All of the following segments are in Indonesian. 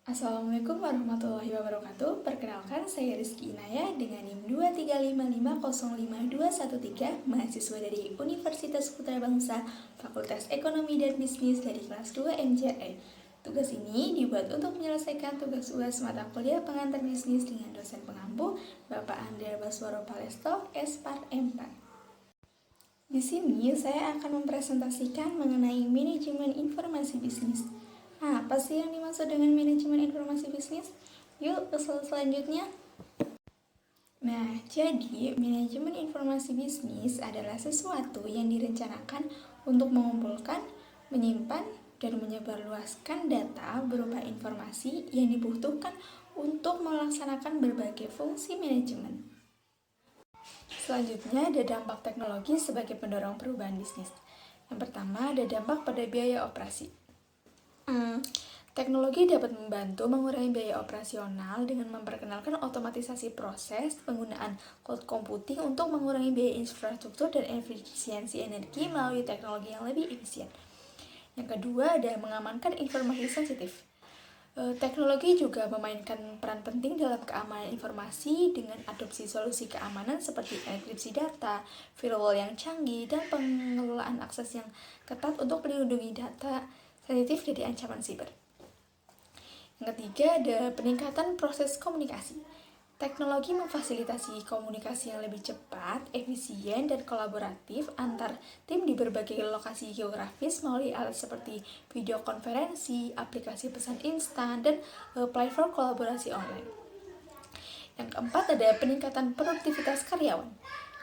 Assalamualaikum warahmatullahi wabarakatuh. Perkenalkan, saya Rizky Inaya dengan NIM 235505213, mahasiswa dari Universitas Putra Bangsa, Fakultas Ekonomi dan Bisnis dari kelas 2 MJE. Tugas ini dibuat untuk menyelesaikan tugas UAS mata kuliah pengantar bisnis dengan dosen pengampu, Bapak Andrea Baswaro Palesto, S.Part M.Part. Di sini saya akan mempresentasikan mengenai manajemen informasi bisnis. Apa sih yang dimaksud dengan manajemen informasi bisnis? Yuk ke slide selanjutnya. Nah, jadi manajemen informasi bisnis adalah sesuatu yang direncanakan untuk mengumpulkan, menyimpan, dan menyebarluaskan data berupa informasi yang dibutuhkan untuk melaksanakan berbagai fungsi manajemen. Selanjutnya ada dampak teknologi sebagai pendorong perubahan bisnis. Yang pertama ada dampak pada biaya operasi. Teknologi dapat membantu mengurangi biaya operasional dengan memperkenalkan otomatisasi proses, penggunaan cloud computing untuk mengurangi biaya infrastruktur dan efisiensi energi melalui teknologi yang lebih efisien. Yang kedua ada mengamankan informasi sensitif. Teknologi juga memainkan peran penting dalam keamanan informasi dengan adopsi solusi keamanan seperti enkripsi data, firewall yang canggih, dan pengelolaan akses yang ketat untuk melindungi data sensitif dari ancaman siber. Yang ketiga ada peningkatan proses komunikasi. Teknologi memfasilitasi komunikasi yang lebih cepat, efisien, dan kolaboratif antar tim di berbagai lokasi geografis melalui alat seperti video konferensi, aplikasi pesan instan, dan platform kolaborasi online. Yang keempat ada peningkatan produktivitas karyawan.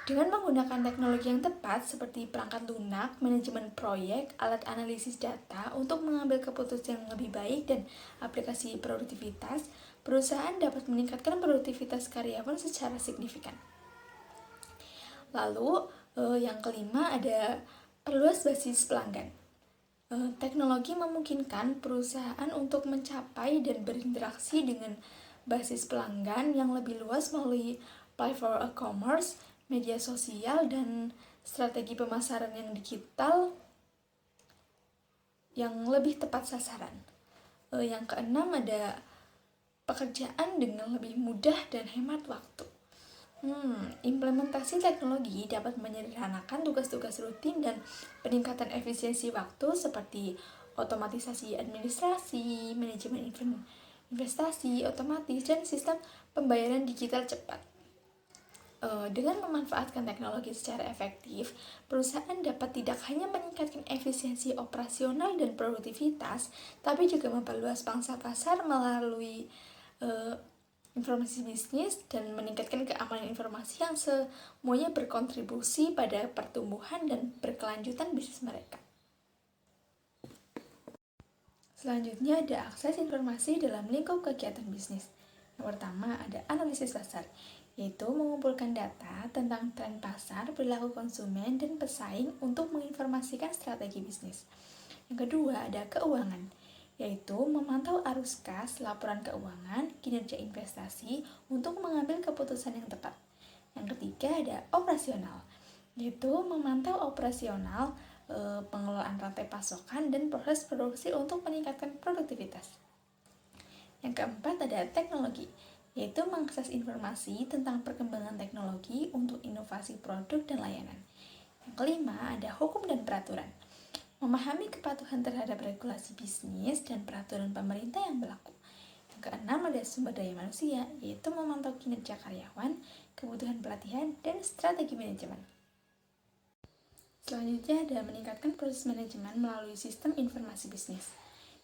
Dengan menggunakan teknologi yang tepat seperti perangkat lunak, manajemen proyek, alat analisis data untuk mengambil keputusan yang lebih baik, dan aplikasi produktivitas, perusahaan dapat meningkatkan produktivitas karyawan secara signifikan. Lalu yang kelima ada perluas basis pelanggan. Teknologi memungkinkan perusahaan untuk mencapai dan berinteraksi dengan basis pelanggan yang lebih luas melalui platform e-commerce, media sosial, dan strategi pemasaran yang digital yang lebih tepat sasaran. Yang keenam ada pekerjaan dengan lebih mudah dan hemat waktu. Implementasi teknologi dapat menyederhanakan tugas-tugas rutin dan peningkatan efisiensi waktu seperti otomatisasi administrasi, manajemen investasi otomatis, dan sistem pembayaran digital cepat. Dengan memanfaatkan teknologi secara efektif, perusahaan dapat tidak hanya meningkatkan efisiensi operasional dan produktivitas, tapi juga memperluas pangsa pasar melalui informasi bisnis dan meningkatkan keamanan informasi yang semuanya berkontribusi pada pertumbuhan dan berkelanjutan bisnis mereka. Selanjutnya ada akses informasi dalam lingkup kegiatan bisnis. Yang pertama ada analisis pasar, yaitu mengumpulkan data tentang tren pasar, perilaku konsumen, dan pesaing untuk menginformasikan strategi bisnis. Yang kedua ada keuangan, yaitu memantau arus kas, laporan keuangan, kinerja investasi untuk mengambil keputusan yang tepat. Yang ketiga ada operasional, yaitu memantau operasional, pengelolaan rantai pasokan, dan proses produksi untuk meningkatkan produktivitas. Yang keempat ada teknologi, yaitu mengakses informasi tentang perkembangan teknologi untuk inovasi produk dan layanan. Yang kelima ada hukum dan peraturan, memahami kepatuhan terhadap regulasi bisnis dan peraturan pemerintah yang berlaku. Yang keenam ada sumber daya manusia, yaitu memantau kinerja karyawan, kebutuhan pelatihan, dan strategi manajemen. Selanjutnya ada meningkatkan proses manajemen melalui sistem informasi bisnis.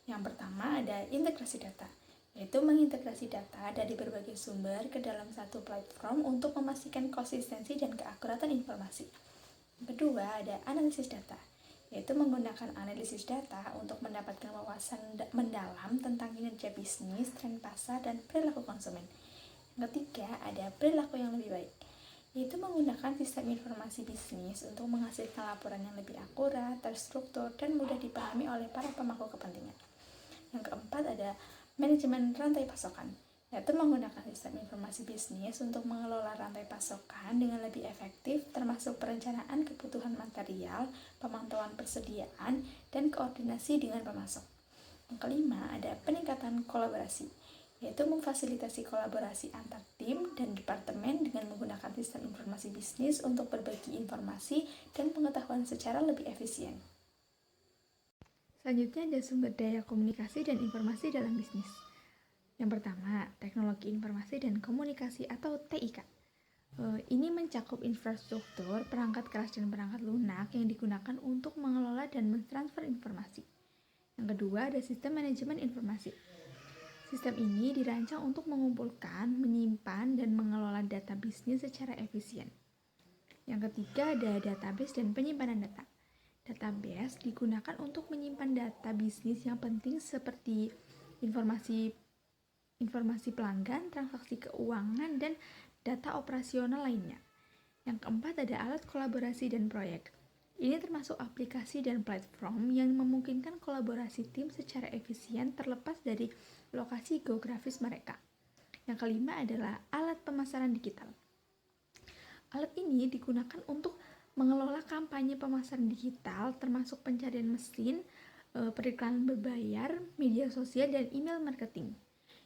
Yang pertama ada integrasi data, yaitu mengintegrasi data dari berbagai sumber ke dalam satu platform untuk memastikan konsistensi dan keakuratan informasi. Yang kedua ada analisis data, yaitu menggunakan analisis data untuk mendapatkan wawasan mendalam tentang kinerja bisnis, tren pasar, dan perilaku konsumen. Yang ketiga ada perilaku yang lebih baik, yaitu menggunakan sistem informasi bisnis untuk menghasilkan laporan yang lebih akurat, terstruktur, dan mudah dipahami oleh para pemangku kepentingan. Yang keempat ada manajemen rantai pasokan, yaitu menggunakan sistem informasi bisnis untuk mengelola rantai pasokan dengan lebih efektif, termasuk perencanaan kebutuhan material, pemantauan persediaan, dan koordinasi dengan pemasok. Yang kelima, ada peningkatan kolaborasi, yaitu memfasilitasi kolaborasi antar tim dan departemen dengan menggunakan sistem informasi bisnis untuk berbagi informasi dan pengetahuan secara lebih efisien. Selanjutnya ada sumber daya komunikasi dan informasi dalam bisnis. Yang pertama, teknologi informasi dan komunikasi atau TIK. Ini mencakup infrastruktur, perangkat keras dan perangkat lunak yang digunakan untuk mengelola dan mentransfer informasi. Yang kedua, ada sistem manajemen informasi. Sistem ini dirancang untuk mengumpulkan, menyimpan, dan mengelola data bisnis secara efisien. Yang ketiga, ada database dan penyimpanan data. Database digunakan untuk menyimpan data bisnis yang penting seperti informasi pelanggan, transaksi keuangan, dan data operasional lainnya. Yang keempat, ada alat kolaborasi dan proyek. Ini termasuk aplikasi dan platform yang memungkinkan kolaborasi tim secara efisien terlepas dari lokasi geografis mereka. Yang kelima adalah alat pemasaran digital. Alat ini digunakan untuk mengelola kampanye pemasaran digital termasuk pencarian mesin, periklanan berbayar, media sosial, dan email marketing.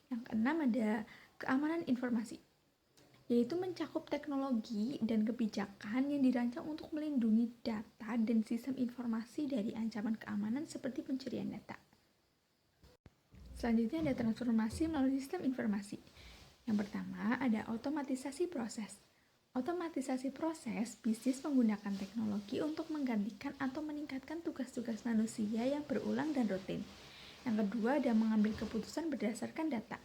Yang keenam ada keamanan informasi, yaitu mencakup teknologi dan kebijakan yang dirancang untuk melindungi data dan sistem informasi dari ancaman keamanan seperti pencurian data. Selanjutnya ada transformasi melalui sistem informasi. Yang pertama ada otomatisasi proses. Otomatisasi proses bisnis menggunakan teknologi untuk menggantikan atau meningkatkan tugas-tugas manusia yang berulang dan rutin. Yang kedua ada mengambil keputusan berdasarkan data.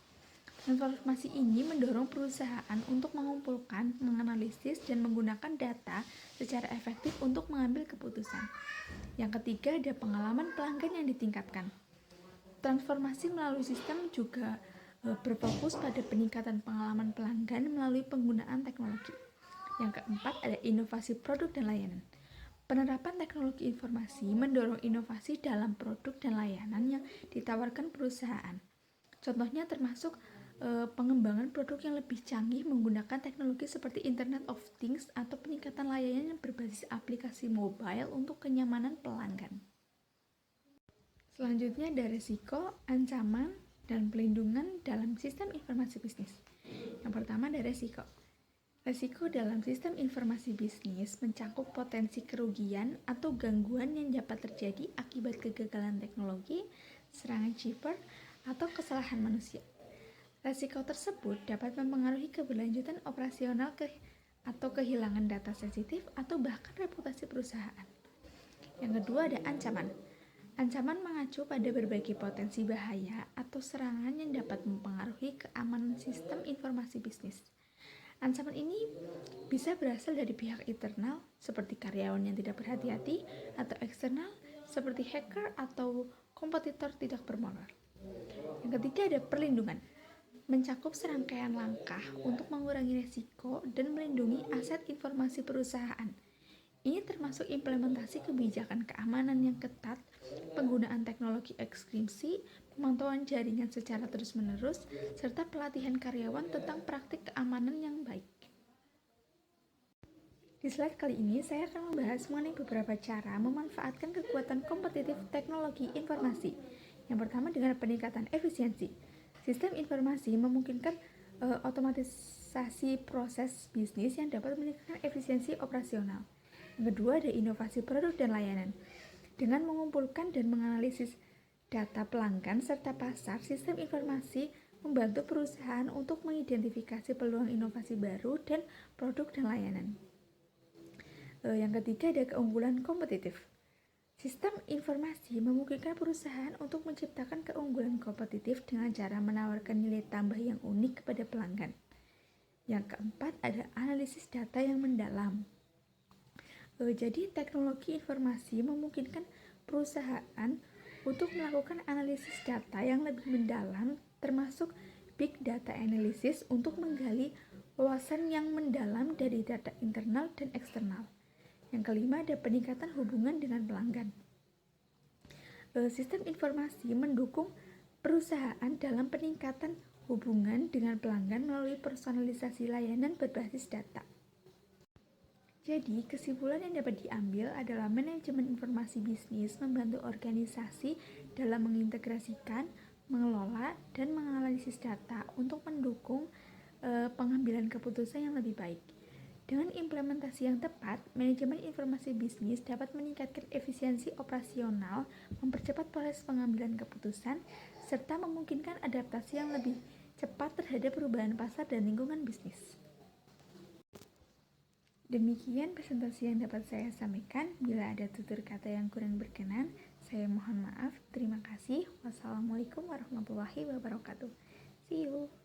Transformasi ini mendorong perusahaan untuk mengumpulkan, menganalisis, dan menggunakan data secara efektif untuk mengambil keputusan. Yang ketiga ada pengalaman pelanggan yang ditingkatkan. Transformasi melalui sistem juga berfokus pada peningkatan pengalaman pelanggan melalui penggunaan teknologi. Yang keempat ada inovasi produk dan layanan. Penerapan teknologi informasi mendorong inovasi dalam produk dan layanan yang ditawarkan perusahaan. Contohnya termasuk pengembangan produk yang lebih canggih menggunakan teknologi seperti Internet of Things atau peningkatan layanan yang berbasis aplikasi mobile untuk kenyamanan pelanggan. Selanjutnya ada risiko, ancaman, dan pelindungan dalam sistem informasi bisnis. Yang pertama ada risiko. Risiko dalam sistem informasi bisnis mencakup potensi kerugian atau gangguan yang dapat terjadi akibat kegagalan teknologi, serangan cyber, atau kesalahan manusia. Risiko tersebut dapat mempengaruhi keberlanjutan operasional atau kehilangan data sensitif atau bahkan reputasi perusahaan. Yang kedua ada ancaman. Ancaman mengacu pada berbagai potensi bahaya atau serangan yang dapat mempengaruhi keamanan sistem informasi bisnis. Ancaman ini bisa berasal dari pihak internal seperti karyawan yang tidak berhati-hati atau eksternal seperti hacker atau kompetitor tidak bermoral. Yang ketiga ada perlindungan. Mencakup serangkaian langkah untuk mengurangi risiko dan melindungi aset informasi perusahaan. Ini termasuk implementasi kebijakan keamanan yang ketat, penggunaan teknologi enkripsi, pemantauan jaringan secara terus-menerus, serta pelatihan karyawan tentang praktik keamanan yang baik. Di slide kali ini, saya akan membahas mengenai beberapa cara memanfaatkan kekuatan kompetitif teknologi informasi. Yang pertama dengan peningkatan efisiensi. Sistem informasi memungkinkan otomatisasi proses bisnis yang dapat meningkatkan efisiensi operasional. Yang kedua ada inovasi produk dan layanan. Dengan mengumpulkan dan menganalisis data pelanggan serta pasar, sistem informasi membantu perusahaan untuk mengidentifikasi peluang inovasi baru dan produk dan layanan. Yang ketiga ada keunggulan kompetitif. Sistem informasi memungkinkan perusahaan untuk menciptakan keunggulan kompetitif dengan cara menawarkan nilai tambah yang unik kepada pelanggan. Yang keempat ada analisis data yang mendalam. Jadi teknologi informasi memungkinkan perusahaan untuk melakukan analisis data yang lebih mendalam termasuk big data analysis untuk menggali wawasan yang mendalam dari data internal dan eksternal. Yang kelima ada peningkatan hubungan dengan pelanggan. Sistem informasi mendukung perusahaan dalam peningkatan hubungan dengan pelanggan melalui personalisasi layanan berbasis data. Jadi, kesimpulan yang dapat diambil adalah manajemen informasi bisnis membantu organisasi dalam mengintegrasikan, mengelola, dan menganalisis data untuk mendukung pengambilan keputusan yang lebih baik. Dengan implementasi yang tepat, manajemen informasi bisnis dapat meningkatkan efisiensi operasional, mempercepat proses pengambilan keputusan, serta memungkinkan adaptasi yang lebih cepat terhadap perubahan pasar dan lingkungan bisnis. Demikian presentasi yang dapat saya sampaikan. Bila ada tutur kata yang kurang berkenan, saya mohon maaf. Terima kasih. Wassalamualaikum warahmatullahi wabarakatuh. See you.